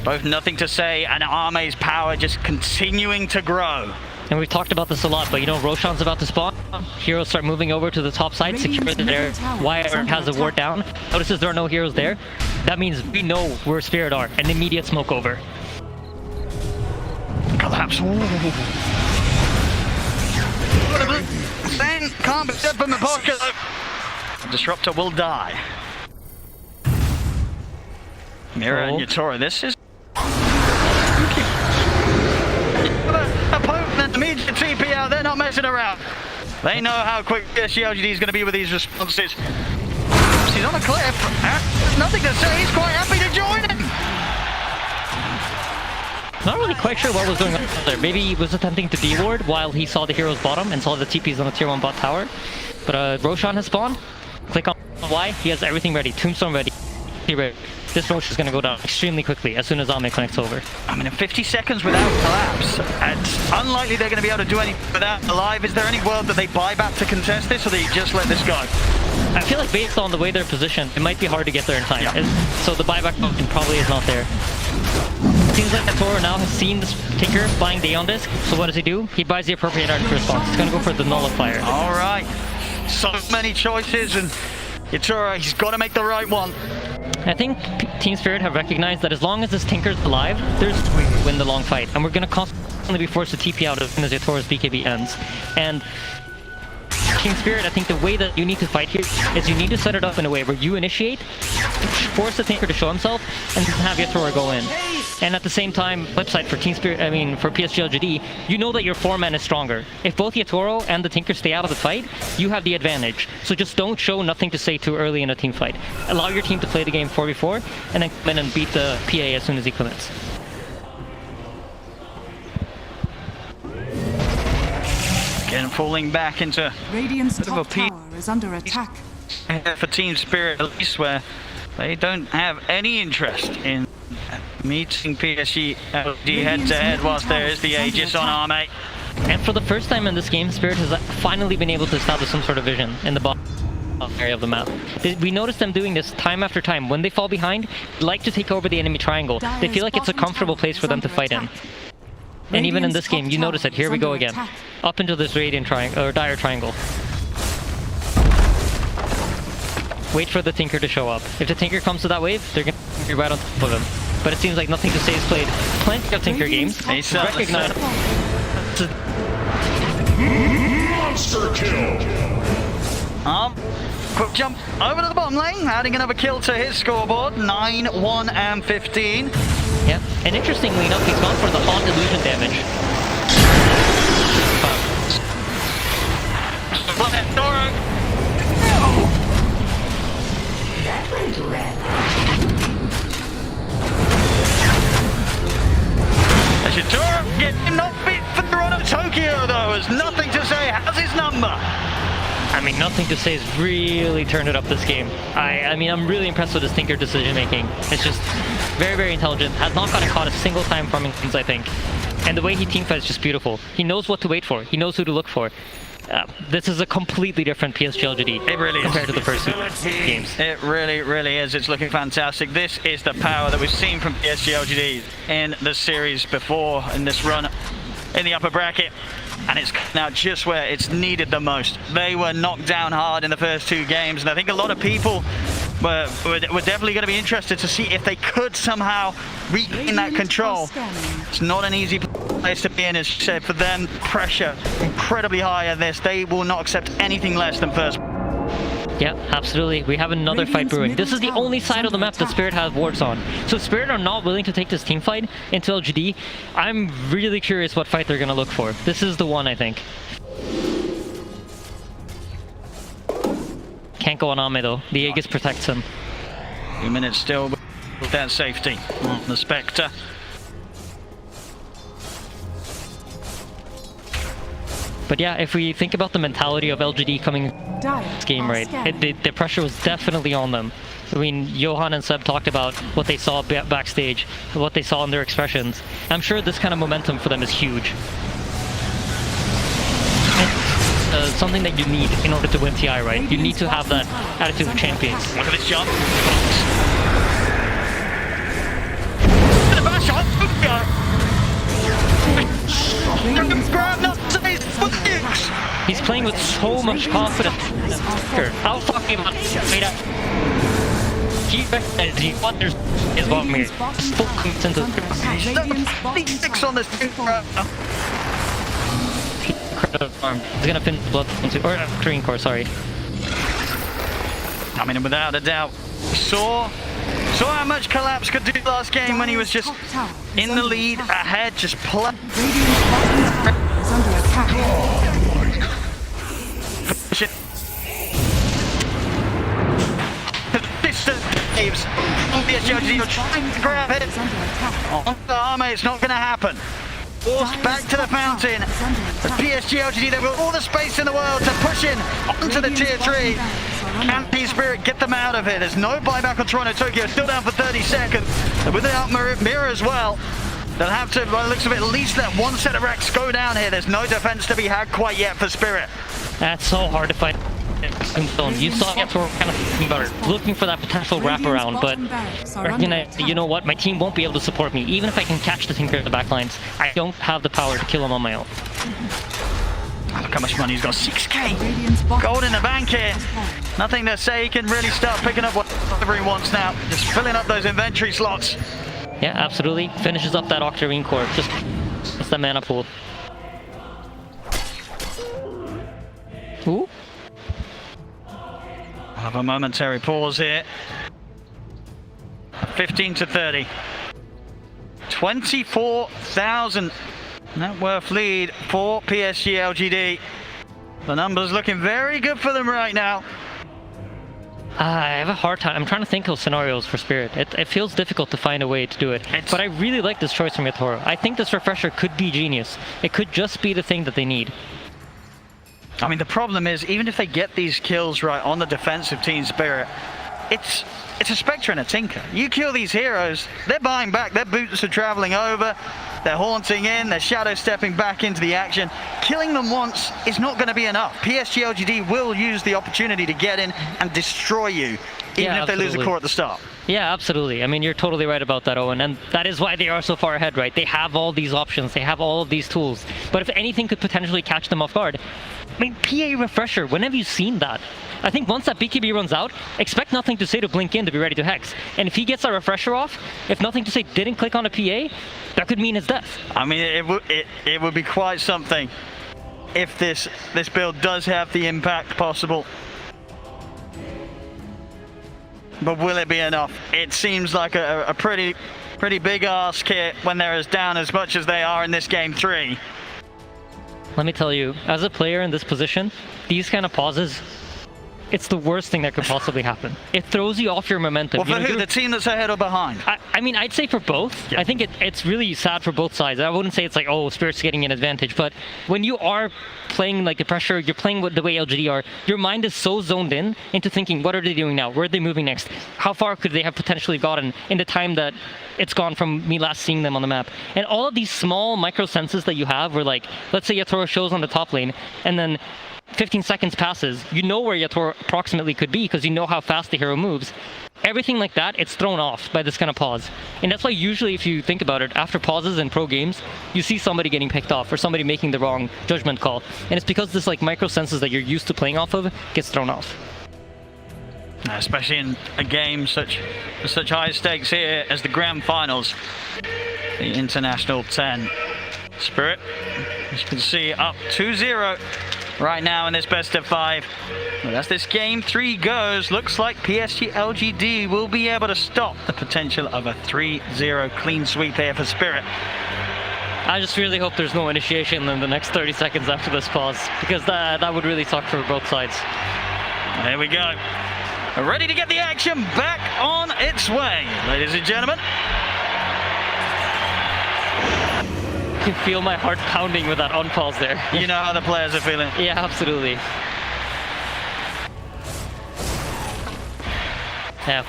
Both nothing to say, and Ame's power just continuing to grow. And we've talked about this a lot, but you know, Roshan's about to spawn. Heroes start moving over to the top side, secure there. Wire has a ward down. Notices there are no heroes there. That means we know where Spirit are, and immediate smoke over. Collapse. Then can't be dead from the pocket. Disruptor will die. Mirror and Yatoro, this is... Opponent immediate TP out, they're not messing around. They know how quick PSG.LGD is going to be with these responses. He's on a cliff. Nothing to say, he's quite happy to join him. Not really quite sure what was going on there. Maybe he was attempting to D-ward while he saw the hero's bottom and saw the TPs on the tier 1 bot tower. But Roshan has spawned. Click on Y, he has everything ready. Tombstone ready. This Rosh is going to go down extremely quickly as soon as Ame connects over. I mean, in 50 seconds without collapse, it's unlikely they're going to be able to do anything without alive. Is there any world that they buy back to contest this, or they just let this go? I feel like based on the way they're positioned, it might be hard to get there in time. Yeah. So the buyback option probably is not there. Seems like Toro now has seen this Tinker buying the Aeon disc, so what does he do? He buys the appropriate item for response. He's going to go for the Nullifier. All right. So many choices, and Yatoro, he's got to make the right one. I think Team Spirit have recognized that as long as this Tinker's alive, there's win the long fight, and we're going to constantly be forced to TP out as soon as Yatoro's BKB ends. And Team Spirit, I think the way that you need to fight here is you need to set it up in a way where you initiate, force the Tinker to show himself, and then have Yatoro go in. And at the same time, flip side for Team Spirit, for PSG.LGD, you know that your 4-man is stronger. If both Yatoro and the Tinker stay out of the fight, you have the advantage. So just don't show nothing to say too early in a team fight. Allow your team to play the game 4v4, and then come in and beat the PA as soon as he commits. Again, falling back into Radiant's a bit of top a tower is under attack. for Team Spirit, at least, where they don't have any interest in meeting PSG.LGD head-to-head whilst there is the Aegis on Arme. And for the first time in this game, Spirit has finally been able to establish some sort of vision in the bottom area of the map. We noticed them doing this time after time. When they fall behind, they like to take over the enemy triangle. They feel like it's a comfortable place for them to fight in. And even in this game, you notice it. Here we go again. Up into this Radiant triangle, or Dire triangle. Wait for the Tinker to show up. If the Tinker comes to that wave, they're going to be right on top of him. But it seems like Nothing to Say has played plenty of Tinker games. Recognize. Monster kill! Quick jump over to the bottom lane, adding another kill to his scoreboard. 9, 1, and 15. Yeah, and interestingly enough, he's gone for the Haunt Illusion damage. Yatoro getting not fit for the run of Tokyo, though, as Nothing to Say has his number. I mean, Nothing to Say has really turned it up this game. I mean, I'm really impressed with his Tinker decision making. It's just very, very intelligent. Has not gotten caught a single time farming things, I think. And the way he teamfights is just beautiful. He knows what to wait for. He knows who to look for. This is a completely different PSG.LGD. It really compared to the first two games. It really, really is. It's looking fantastic. This is the power that we've seen from PSG.LGD in the series before, in this run in the upper bracket. And it's now just where it's needed the most. They were knocked down hard in the first 2 games, and I think a lot of people were definitely going to be interested to see if they could somehow regain that control. It's not an easy place to be in, as you said. For them, pressure incredibly high at this. They will not accept anything less than first. Yeah, absolutely. We have another fight brewing. This is the only side of the map that Spirit has wards on. So Spirit are not willing to take this team fight into LGD. I'm really curious what fight they're going to look for. This is the one, I think. Can't go on Ame though. The Aegis protects him. 2 minutes still with that safety on the Spectre. But yeah, if we think about the mentality of LGD coming this game, right, the pressure was definitely on them. I mean, Johan and Seb talked about what they saw backstage, what they saw in their expressions. I'm sure this kind of momentum for them is huge. It's something that you need in order to win TI, right? You need to have that attitude of champions. Look at this jump. He's playing with so much confidence. How fucking much made up. He recognizes what there's his bottom here. Full comes into the 6 on this thing. He's gonna finish blood into or green core, sorry. I mean, without a doubt, saw how much Collapse could do last game when he was just in the lead, ahead, just play. Waves. PSG.LGD are trying to grab it. On the Arme, it's not going to happen. Forced back to the fountain. As PSG.LGD, they've got all the space in the world to push in onto the tier 3. Can Team Spirit get them out of it? There's no buyback on Toronto Tokyo, still down for 30 seconds. And with the up mirror as well, they'll have to, by the looks of it, at least let one set of racks go down here. There's no defense to be had quite yet for Spirit. That's so hard to fight. You saw Yatoro kind of looking for that potential wraparound, but you know what? My team won't be able to support me. Even if I can catch the Tinker at the backlines, I don't have the power to kill him on my own. Look how much money he's got. 6k. Radiant's bottom Gold in the bank here. Nothing to say. He can really start picking up whatever he wants now. Just filling up those inventory slots. Yeah, absolutely. Finishes up that Octarine core. Just it's the mana pool. Ooh. I'll have a momentary pause here. 15 to 30. 24,000 net worth lead for PSG.LGD. The numbers looking very good for them right now. I have a hard time. I'm trying to think of scenarios for Spirit. It feels difficult to find a way to do it. But I really like this choice from Yatoro. I think this refresher could be genius. It could just be the thing that they need. I mean, the problem is, even if they get these kills right on the defensive Team Spirit, it's a Spectre and a Tinker. You kill these heroes, they're buying back, their boots are traveling over, they're haunting in, they're shadow stepping back into the action. Killing them once is not going to be enough. PSG.LGD will use the opportunity to get in and destroy you, even if they lose a core at the start. Yeah, absolutely. I mean, you're totally right about that, Owen, and that is why they are so far ahead, right? They have all these options, they have all of these tools, but if anything could potentially catch them off guard, I mean, PA refresher, when have you seen that? I think once that BKB runs out, expect Nothing to Say to blink in to be ready to hex. And if he gets that refresher off, if Nothing to Say didn't click on a PA, that could mean his death. I mean, it would be quite something if this build does have the impact possible. But will it be enough? It seems like a pretty big ask here when they're as down as much as they are in this game 3. Let me tell you, as a player in this position, these kind of pauses, it's the worst thing that could possibly happen. It throws you off your momentum. Well, for who? The team that's ahead or behind? I mean, I'd say for both. Yeah. I think it's really sad for both sides. I wouldn't say it's like, oh, Spirit's getting an advantage, but when you are playing like the pressure, you're playing with the way LGD are, your mind is so zoned in into thinking, what are they doing now? Where are they moving next? How far could they have potentially gotten in the time that it's gone from me last seeing them on the map? And all of these small micro senses that you have where, like, let's say Yatoro shows on the top lane, and then 15 seconds passes, you know where Yatoro approximately could be because you know how fast the hero moves. Everything like that, it's thrown off by this kind of pause. And that's why usually, if you think about it, after pauses in pro games, you see somebody getting picked off or somebody making the wrong judgment call. And it's because this like micro senses that you're used to playing off of gets thrown off. Especially in a game such high stakes here as the grand finals, the International 10. Spirit, as you can see, up 2-0 right now in this best of 5. Well, as this game 3 goes, looks like PSG.LGD will be able to stop the potential of a 3-0 clean sweep here for Spirit. I just really hope there's no initiation in the next 30 seconds after this pause, because that would really suck for both sides. There we go. Ready to get the action back on its way, ladies and gentlemen. I can feel my heart pounding with that unpause there. You know how the players are feeling. Yeah, absolutely. Yeah.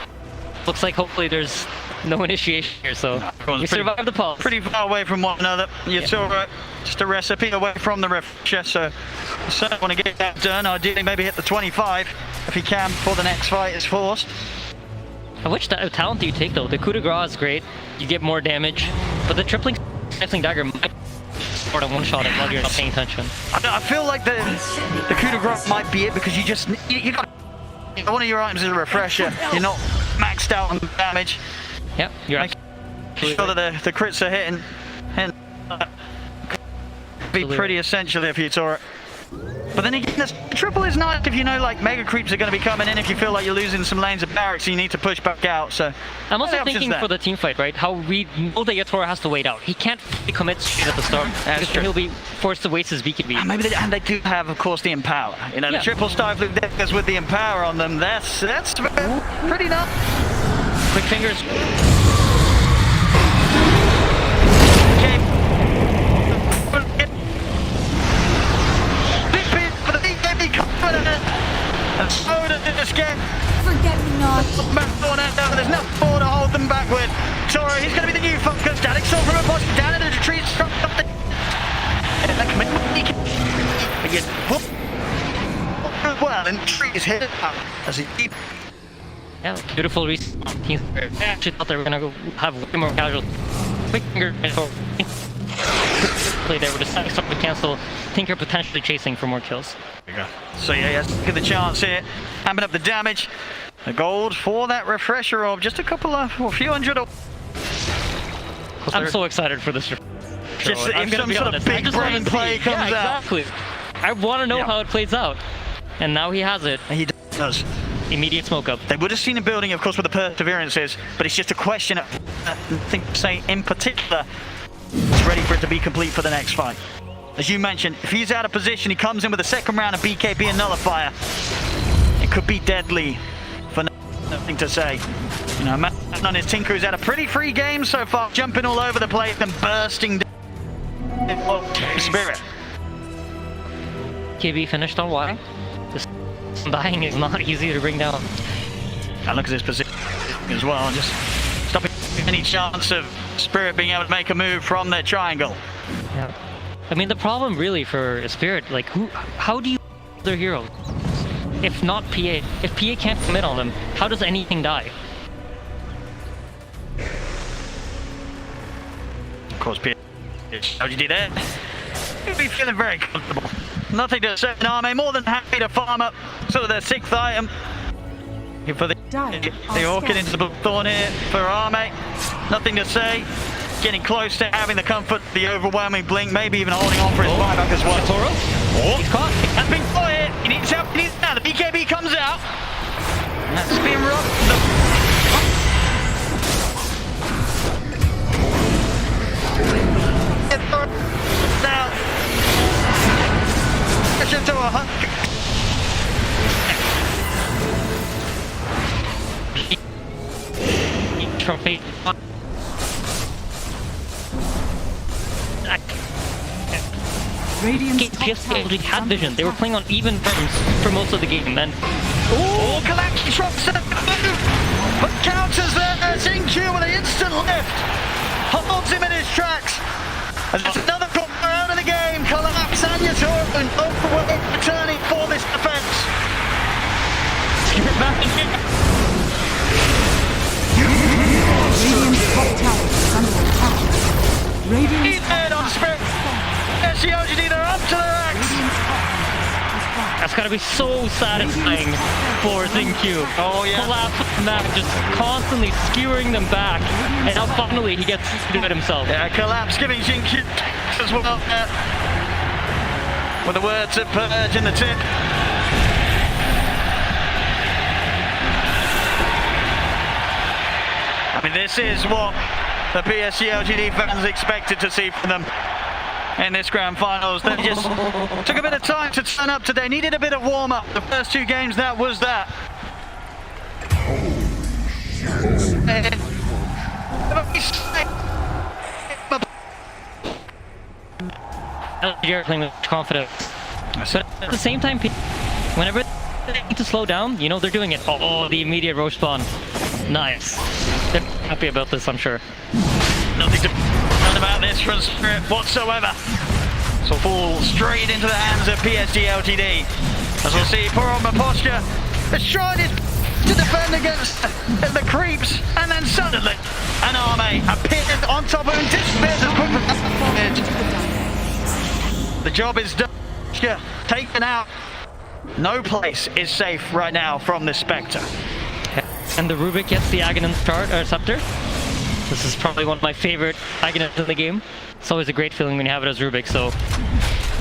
Looks like hopefully there's no initiation here, so we survived the pause. Pretty far away from one another. Yatoro, just a recipe away from the refresher, so certainly want to get that done. Ideally maybe hit the 25 if he can before the next fight is forced. Which talent do you take though? The coup de grace is great, you get more damage, but the tripling dagger might sort of one-shot it while you're not paying attention. I feel like the coup de grace might be it, because you got one of your items is a refresher. You're not maxed out on damage. Yep, you're Make sure that the crits are hitting. And be pretty essential if you tore it. But then again, this triple is nice if you know like mega creeps are going to be coming in, if you feel like you're losing some lanes of barracks and you need to push back out. So I'm also thinking for the team fight, right? How we know that Yatoro has to wait out. He can't commit straight at the start because he'll be forced to waste his BKB. And maybe they do have, of course, the Empower. You know, the triple Stifle Deckers with the Empower on them. That's pretty nuts. Quick fingers. And so does this game. Forget me not. There's nothing more to hold them back with. Toro, he's going to be the new focus. Static Soul from a boss down into the tree. Struck up the... Well, and trees hit up as he... Yeah, beautiful respawn. I actually thought they were going to have way more casual. Quick finger. play there with a static start to cancel. Tinker potentially chasing for more kills. There you go. So yeah, yes, look at the chance here. Hamming up the damage. The gold for that refresher of just a couple of, a few hundred. I'm so excited for this. Just I'm if some sort of big brain play comes out. Exactly. I want to know how it plays out. And now he has it. And he does. Immediate smoke up. They would have seen him building, of course, with the perseverances, but it's just a question of, I think, say, in particular, it's ready for it to be complete for the next fight. As you mentioned, if he's out of position, he comes in with a second round of BKB and Nullifier. It could be deadly for nothing to say. You know, man on his Tinker who's had a pretty free game so far, jumping all over the place and bursting down. Spirit. KB finished on Y. This dying is not easy to bring down. And look at his position as well, just stopping any chance of Spirit being able to make a move from their triangle. Yeah. I mean, the problem really for Spirit, like, how do you their hero? If not PA, if PA can't commit on them, how does anything die? Of course, PSG.LGD there. He'll be feeling very comfortable. Nothing to say. Arme more than happy to farm up sort of their 6th item. For the Orchid into the Thorn here for Arme. Nothing to say. Getting close to having the comfort, the overwhelming blink, maybe even holding on for his buyback as well. Toro? He's caught. Has been fired. He needs help. He needs now. The BKB comes out. And that's been rough. Now, pressure to a hunk. Trophy. PSG had vision. They were playing on even terms for most of the game, and oh, Collapse drops the move, but counters there. Xingqiu with an instant lift, holds him in his tracks. And there's another corner out of the game. Collapse and Yatorin overwhelmed returning for this defense. Radiant's top tower is under attack. Radiant's He's dead on Spirit. PSG.LGD, they're up to their axe. That's gotta be so satisfying for Xingqiu. Oh yeah. Collapse from that, just constantly skewering them back. And now finally he gets to do it himself. Yeah, Collapse giving Xingqiu as well. With the words of Purge in the tip. I mean, this is what the PSG.LGD fans expected to see from them in this grand finals. They just took a bit of time to turn up today. Needed a bit of warm up. The first 2 games, that was that. You're playing with confidence. But at the same time, whenever they need to slow down, you know they're doing it. Oh, the immediate roach spawn. Nice. They're happy about this, I'm sure. Nothing to done about this from Spirit whatsoever. So fall straight into the hands of PSG.LGD. As we'll see, poor old Mapostka has tried his to defend against the creeps, and then suddenly an Arme appears on top of him, disappears as quickly. The job is done. Taken out. No place is safe right now from this Spectre. And the Rubik gets the Aghanim Scepter. This is probably one of my favorite Aghanims in the game. It's always a great feeling when you have it as Rubik. So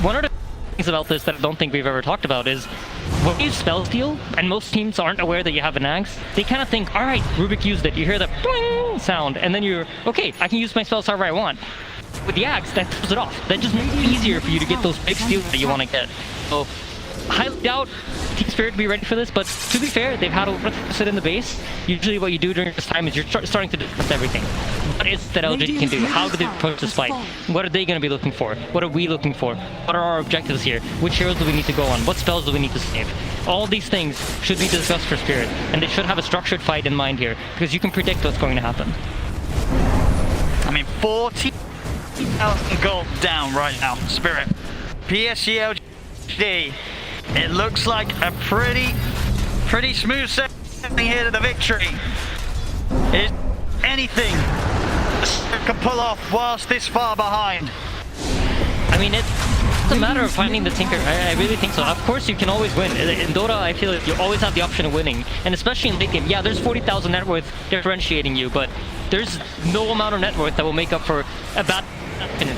one of the things about this that I don't think we've ever talked about is when you spell steal, and most teams aren't aware that you have an Axe, they kind of think, all right, Rubik used it. You hear that boing sound, and then you're, okay, I can use my spells however I want. With the Axe, that throws it off. That just makes it easier for you to get those big steals that you want to get. So highly doubt Team Spirit to be ready for this, but to be fair, they've had a lot of sit in the base. Usually what you do during this time is you're starting to discuss everything. What is it that LGD can do? How do they approach this fight? What are they going to be looking for? What are we looking for? What are our objectives here? Which heroes do we need to go on? What spells do we need to save? All these things should be discussed for Spirit, and they should have a structured fight in mind here, because you can predict what's going to happen. I mean, 40,000 gold down right now, Spirit. PSG.LGD. It looks like a pretty smooth sailing here to the victory. Is anything can pull off whilst this far behind? I mean, it's a matter of finding the tinker. I really think so. Of course, you can always win. In Dota, I feel like you always have the option of winning. And especially in late game, yeah, there's 40,000 net worth differentiating you, but there's no amount of net worth that will make up for a bad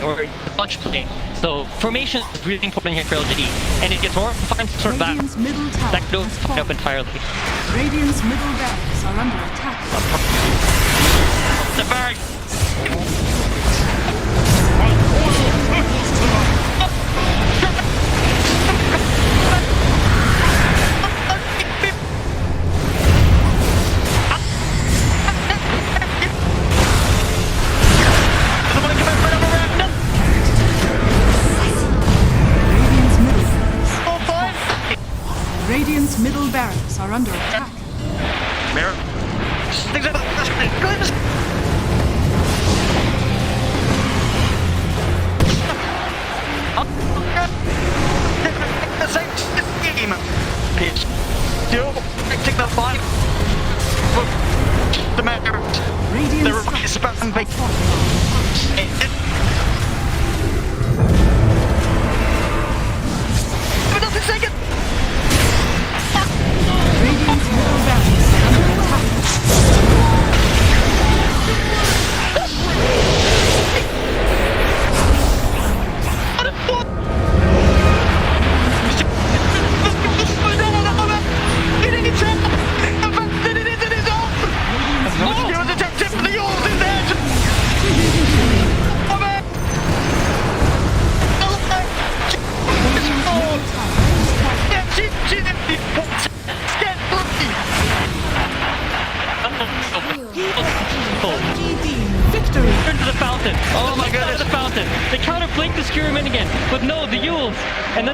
or clutch play. So formation is really important here for LGD. And it gets more fine sort of back. Radiant's middle tower That could has open up fallen. entirely. Radiant's middle barracks are under attack. The barrack. Radiant's middle barracks are under attack. Still take the fight. The matter. Radiant's structures are fortified. Radiant's middle barracks are under attack. Victory! Turn to the fountain. Oh my god, the fountain. They counter flank the Skewerman again, but no, the Yules. And then